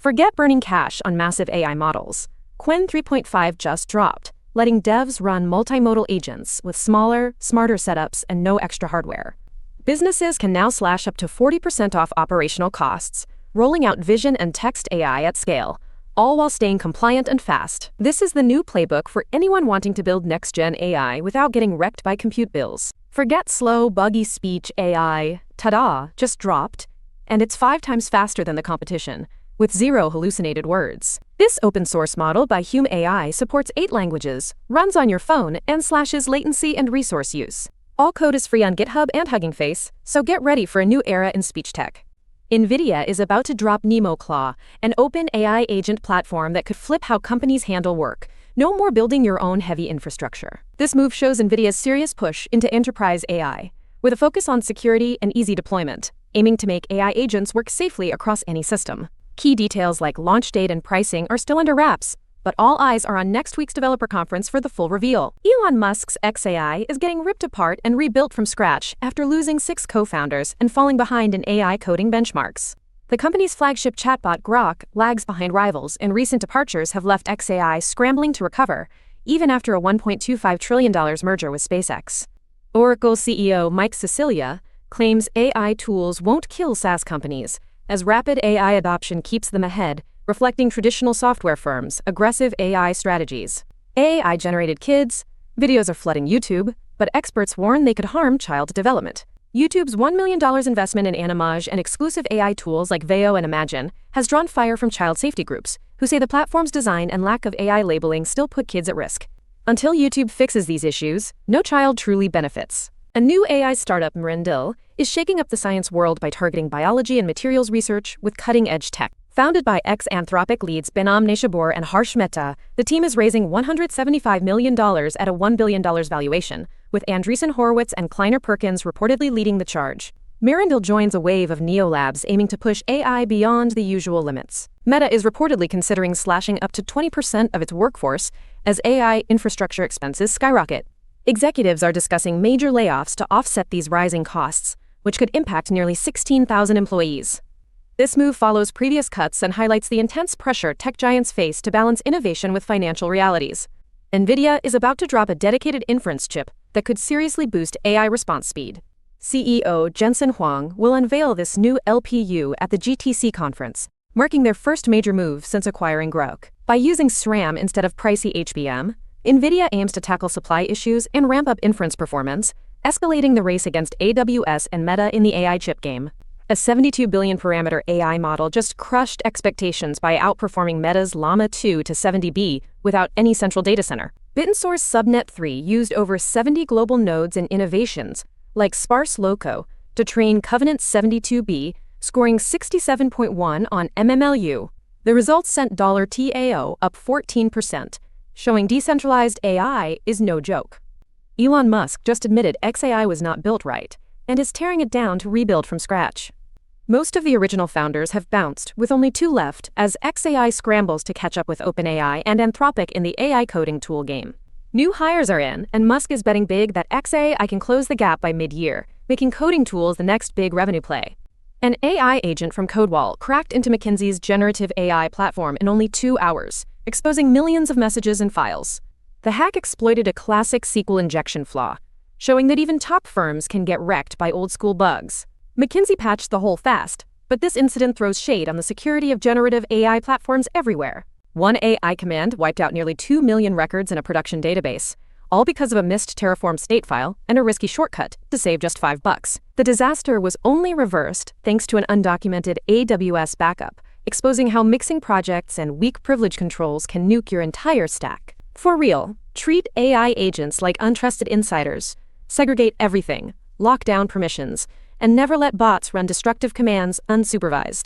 Forget burning cash on massive AI models. Qwen 3.5 just dropped, letting devs run multimodal agents with smaller, smarter setups and no extra hardware. Businesses can now slash up to 40% off operational costs, rolling out vision and text AI at scale, all while staying compliant and fast. This is the new playbook for anyone wanting to build next-gen AI without getting wrecked by compute bills. Forget slow, buggy speech AI. TADA just dropped, and it's 5 times faster than the competition, with 0 hallucinated words. This open-source model by Hume AI supports 8 languages, runs on your phone, and slashes latency and resource use. All code is free on GitHub and Hugging Face, so get ready for a new era in speech tech. Nvidia is about to drop NemoClaw, an OpenAI agent platform that could flip how companies handle work. No more building your own heavy infrastructure. This move shows Nvidia's serious push into enterprise AI, with a focus on security and easy deployment, aiming to make AI agents work safely across any system. Key details like launch date and pricing are still under wraps, but all eyes are on next week's developer conference for the full reveal. Elon Musk's XAI is getting ripped apart and rebuilt from scratch after losing 6 co-founders and falling behind in AI coding benchmarks. The company's flagship chatbot Grok lags behind rivals, and recent departures have left XAI scrambling to recover, even after a $1.25 trillion merger with SpaceX. Oracle CEO Mike Sicilia claims AI tools won't kill SaaS companies, as rapid AI adoption keeps them ahead, reflecting traditional software firms' aggressive AI strategies. AI-generated kids, videos are flooding YouTube, but experts warn they could harm child development. YouTube's $1 million investment in Animage and exclusive AI tools like Veo and Imagine has drawn fire from child safety groups, who say the platform's design and lack of AI labeling still put kids at risk. Until YouTube fixes these issues, no child truly benefits. A new AI startup, Merendil, is shaking up the science world by targeting biology and materials research with cutting-edge tech. Founded by Ex-Anthropic leads Behnam Neshabur and Harsh Mehta, the team is raising $175 million at a $1 billion valuation, with Andreessen Horowitz and Kleiner Perkins reportedly leading the charge. Merendil joins a wave of neolabs aiming to push AI beyond the usual limits. Meta is reportedly considering slashing up to 20% of its workforce as AI infrastructure expenses skyrocket. Executives are discussing major layoffs to offset these rising costs, which could impact nearly 16,000 employees. This move follows previous cuts and highlights the intense pressure tech giants face to balance innovation with financial realities. Nvidia is about to drop a dedicated inference chip that could seriously boost AI response speed. CEO Jensen Huang will unveil this new LPU at the GTC conference, marking their first major move since acquiring Grok. By using SRAM instead of pricey HBM, Nvidia aims to tackle supply issues and ramp up inference performance, escalating the race against AWS and Meta in the AI chip game. A 72 billion parameter AI model just crushed expectations by outperforming Meta's Llama 2 to 70B without any central data center. Bittensor's Subnet 3 used over 70 global nodes and innovations, like sparse loco, to train Covenant 72B, scoring 67.1 on MMLU. The results sent $TAO up 14%, showing decentralized AI is no joke. Elon Musk just admitted XAI was not built right, and is tearing it down to rebuild from scratch. Most of the original founders have bounced, with only 2 left, as XAI scrambles to catch up with OpenAI and Anthropic in the AI coding tool game. New hires are in, and Musk is betting big that XAI can close the gap by mid-year, making coding tools the next big revenue play. An AI agent from CodeWall cracked into McKinsey's generative AI platform in only 2 hours, exposing millions of messages and files. The hack exploited a classic SQL injection flaw, showing that even top firms can get wrecked by old-school bugs. McKinsey patched the hole fast, but this incident throws shade on the security of generative AI platforms everywhere. One AI command wiped out nearly 2 million records in a production database, all because of a missed Terraform state file and a risky shortcut to save just $5. The disaster was only reversed thanks to an undocumented AWS backup, exposing how mixing projects and weak privilege controls can nuke your entire stack. For real, treat AI agents like untrusted insiders, segregate everything, lock down permissions, and never let bots run destructive commands unsupervised.